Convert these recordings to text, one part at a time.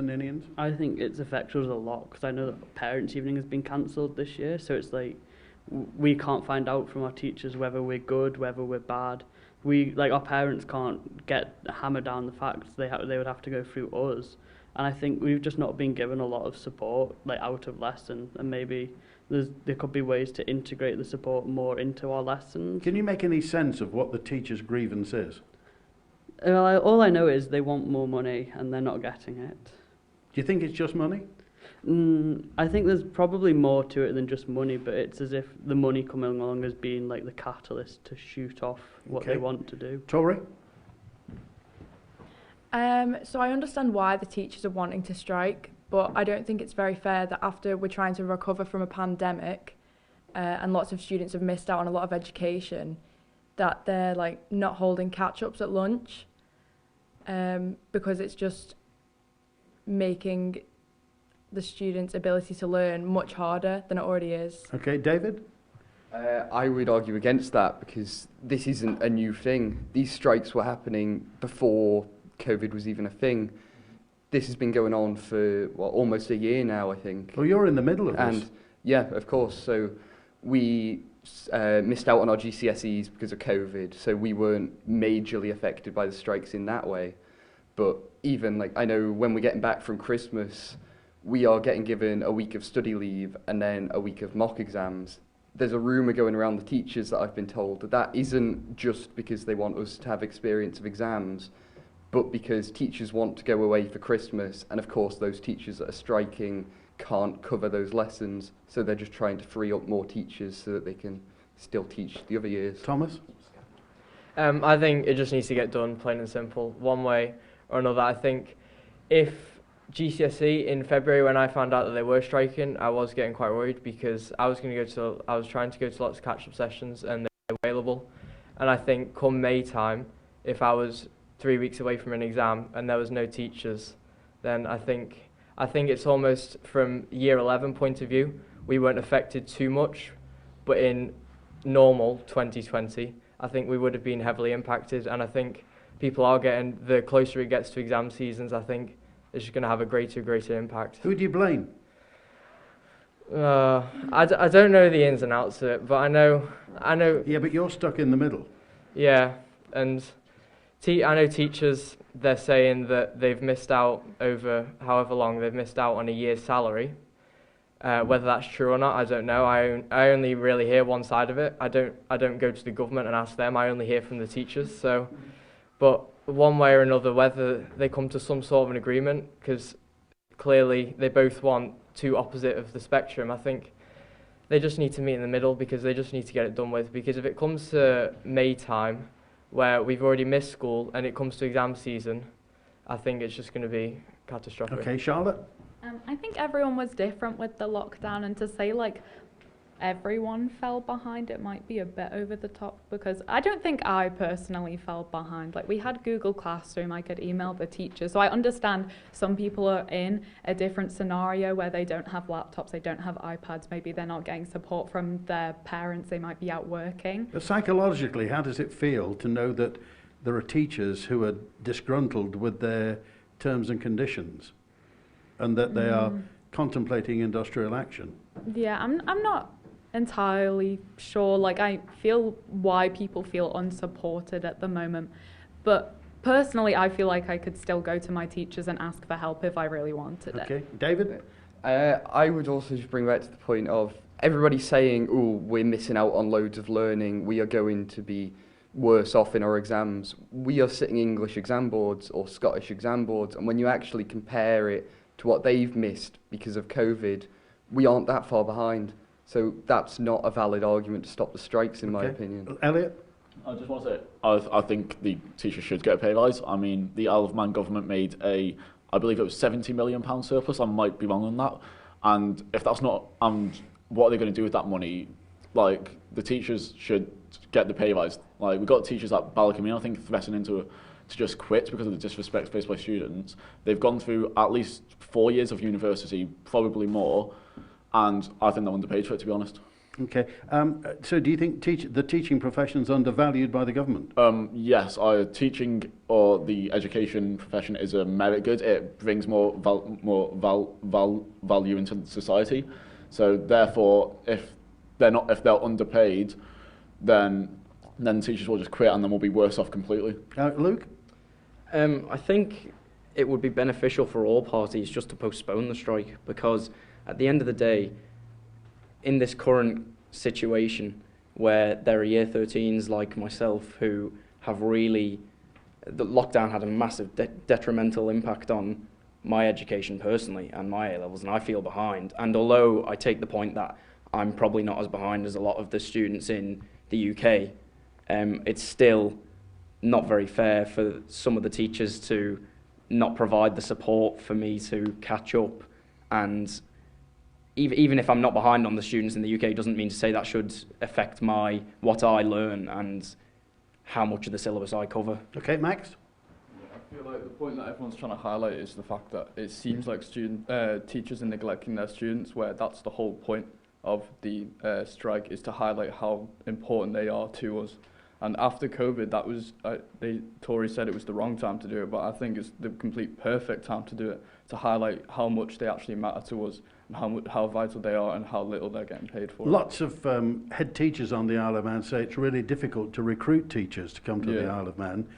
Ninians? I think it's affected us a lot because I know that parents' evening has been cancelled this year, so it's like we can't find out from our teachers whether we're good, whether we're bad. Our parents can't get hammered down the facts. They would have to go through us, and I think we've just not been given a lot of support out of lesson, and maybe there could be ways to integrate the support more into our lessons. Can you make any sense of what the teacher's grievance is? All I know is they want more money and they're not getting it. Do you think it's just money? I think there's probably more to it than just money, but it's as if the money coming along as being like the catalyst to shoot off what they want to do. Tori? So I understand why the teachers are wanting to strike, but I don't think it's very fair that after we're trying to recover from a pandemic and lots of students have missed out on a lot of education, that they're not holding catch-ups at lunch because it's just making the students' ability to learn much harder than it already is. Okay, David? I would argue against that because this isn't a new thing. These strikes were happening before COVID was even a thing. This has been going on for almost a year now, I think. Well, you're in the middle of this. And yeah, of course. So we missed out on our GCSEs because of COVID, so we weren't majorly affected by the strikes in that way. But even I know when we're getting back from Christmas, we are getting given a week of study leave and then a week of mock exams. There's a rumour going around the teachers that I've been told that isn't just because they want us to have experience of exams, but because teachers want to go away for Christmas, and of course those teachers that are striking can't cover those lessons, so they're just trying to free up more teachers so that they can still teach the other years. Thomas? I think it just needs to get done, plain and simple, one way or another. I think if GCSE in February, when I found out that they were striking, I was getting quite worried because I was trying to go to lots of catch-up sessions and they were available. And I think come May time, if I was 3 weeks away from an exam and there was no teachers, then I think it's almost from year 11 point of view, we weren't affected too much, but in normal 2020, I think we would have been heavily impacted, and I think people are getting, the closer it gets to exam seasons, I think it's just going to have a greater impact. Who do you blame? I don't know the ins and outs of it, but I know. Yeah, but you're stuck in the middle. Yeah, and I know teachers, they're saying that they've missed out over however long, they've missed out on a year's salary. Whether that's true or not, I don't know. I only really hear one side of it. I don't go to the government and ask them. I only hear from the teachers. So, but one way or another, whether they come to some sort of an agreement, because clearly they both want two opposite of the spectrum. I think they just need to meet in the middle because they just need to get it done with. Because if it comes to May time, where we've already missed school, and it comes to exam season, I think it's just going to be catastrophic. Okay, Charlotte? I think everyone was different with the lockdown, and to say everyone fell behind, it might be a bit over the top, because I don't think I personally fell behind. We had Google Classroom, I could email the teachers, so I understand some people are in a different scenario where they don't have laptops, they don't have iPads, maybe they're not getting support from their parents, they might be out working. But psychologically, how does it feel to know that there are teachers who are disgruntled with their terms and conditions and that they are contemplating industrial action? Yeah, I'm not entirely sure. I feel why people feel unsupported at the moment, but personally I feel like I could still go to my teachers and ask for help if I really wanted it. Okay, David? I would also just bring back to the point of everybody saying, oh, we're missing out on loads of learning, we are going to be worse off in our exams. We are sitting English exam boards or Scottish exam boards, and when you actually compare it to what they've missed because of COVID, we aren't that far behind. So that's not a valid argument to stop the strikes, in my opinion. Elliot? I just want to say, I think the teachers should get a pay rise. I mean, the Isle of Man government made I believe it was £70 million surplus. I might be wrong on that. And if that's not, what are they going to do with that money? The teachers should get the pay rise. We've got teachers at Ballacombe, I think, threatening to just quit because of the disrespect faced by students. They've gone through at least 4 years of university, probably more, and I think they're underpaid for it, to be honest. Okay. So do you think the teaching profession is undervalued by the government? Yes, teaching or the education profession is a merit good. It brings more value into society. So therefore, if they're underpaid, then teachers will just quit and then we'll be worse off completely. Luke? I think it would be beneficial for all parties just to postpone the strike, because at the end of the day, in this current situation where there are year 13s like myself who have the lockdown had a massive detrimental impact on my education personally and my A-levels, and I feel behind. And although I take the point that I'm probably not as behind as a lot of the students in the UK, it's still not very fair for some of the teachers to not provide the support for me to catch up. And even if I'm not behind on the students in the UK, doesn't mean to say that should affect what I learn and how much of the syllabus I cover. Okay, Max? I feel like the point that everyone's trying to highlight is the fact that it seems like teachers are neglecting their students, where that's the whole point of the strike, is to highlight how important they are to us. And after COVID, that was, Tory said it was the wrong time to do it, but I think it's the complete perfect time to do it, to highlight how much they actually matter to us and how vital they are and how little they're getting paid for. Lots of head teachers on the Isle of Man say it's really difficult to recruit teachers to come to the Isle of Man.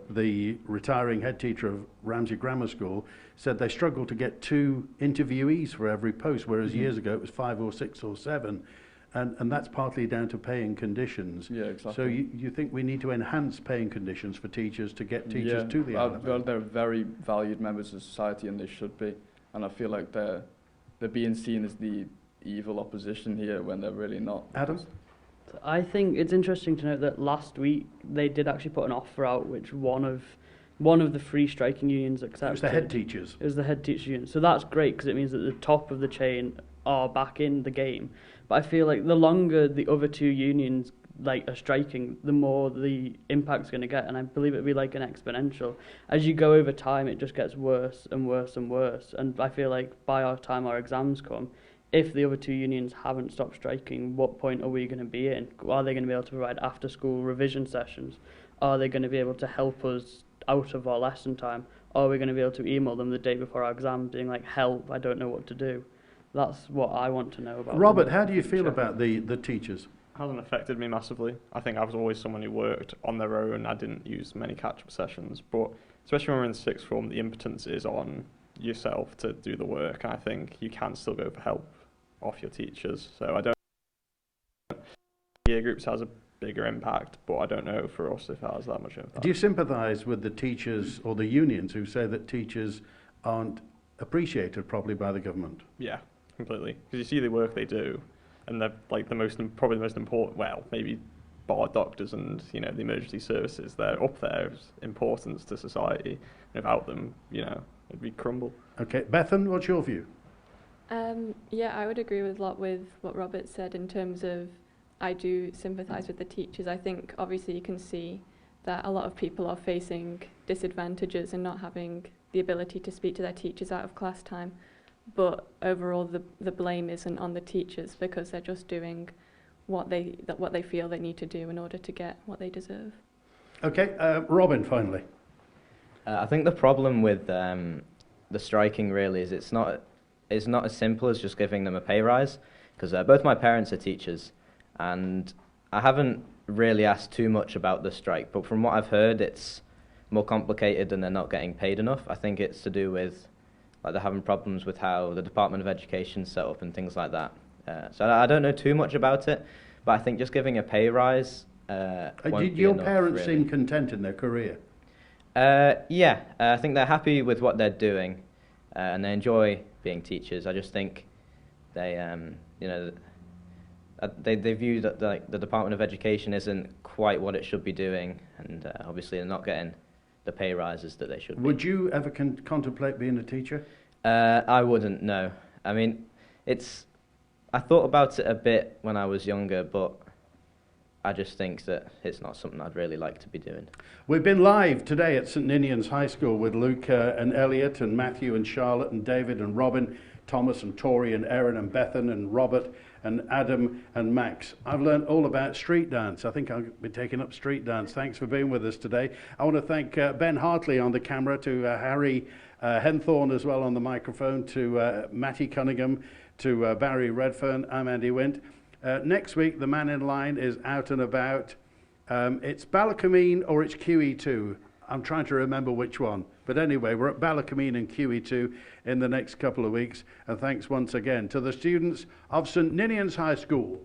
The retiring head teacher of Ramsey Grammar School said they struggle to get 2 interviewees for every post, whereas years ago it was 5 or 6 or 7. And that's partly down to pay and conditions. Yeah, exactly. So you think we need to enhance pay and conditions for teachers to get teachers to the Isle of Man? They're very valued members of society, and they should be. And I feel like they're being seen as the evil opposition here when they're really not. Adam? I think it's interesting to note that last week they did actually put an offer out which one of the 3 striking unions accepted. It was the head teachers. It was the head teacher union. So that's great because it means that the top of the chain are back in the game. But I feel like the longer the other 2 unions are striking, the more the impact's going to get, and I believe it'll be like an exponential. As you go over time, it just gets worse and worse and worse. And I feel like by our time our exams come, if the other 2 unions haven't stopped striking, what point are we going to be in? Are they going to be able to provide after-school revision sessions? Are they going to be able to help us out of our lesson time? Are we going to be able to email them the day before our exam being like, help, I don't know what to do? That's what I want to know about. Robert, how do you feel about the teachers? Hasn't affected me massively. I think I was always someone who worked on their own. I didn't use many catch-up sessions, but especially when we're in 6th form, the impotence is on yourself to do the work, and I think you can still go for help off your teachers. So I don't year groups has a bigger impact, but I don't know for us if it has that much impact. Do you sympathise with the teachers or the unions who say that teachers aren't appreciated properly by the government? Yeah, completely. Because you see the work they do, and they're like probably the most important. Well, maybe bar doctors and the emergency services. They're up there as importance to society. And without them, it'd be crumble. Okay, Bethan, what's your view? Yeah, I would agree with a lot with what Robert said in terms of I do sympathise with the teachers. I think obviously you can see that a lot of people are facing disadvantages and not having the ability to speak to their teachers out of class time. But overall, the blame isn't on the teachers because they're just doing what they feel they need to do in order to get what they deserve. Okay, Robin, finally. I think the problem with the striking really is it's not as simple as just giving them a pay rise, because both my parents are teachers, and I haven't really asked too much about the strike, but from what I've heard, it's more complicated and they're not getting paid enough. I think it's to do with they're having problems with how the Department of Education's set up and things like that. So I don't know too much about it, but I think just giving a pay rise Did your parents seem content in their career? Yeah, I think they're happy with what they're doing, and they enjoy being teachers. I just think they, they view that the Department of Education isn't quite what it should be doing, and obviously they're not getting the pay rises that they should be. Would you ever contemplate being a teacher? I wouldn't, no. I mean, I thought about it a bit when I was younger, but I just think that it's not something I'd really like to be doing. We've been live today at St Ninian's High School with Luke and Elliot and Matthew and Charlotte and David and Robin, Thomas and Tori and Erin and Bethan and Robert and Adam and Max. I've learned all about street dance. I think I'll be taking up street dance. Thanks for being with us today. I want to thank Ben Hartley on the camera, to Harry Henthorne as well on the microphone, to Matty Cunningham, to Barry Redfern. I'm Andy Wint. Next week, the Man in Line is out and about. It's Ballacomine or it's QE2. I'm trying to remember which one. But anyway, we're at Ballacomine and QE2 in the next couple of weeks. And thanks once again to the students of St Ninian's High School.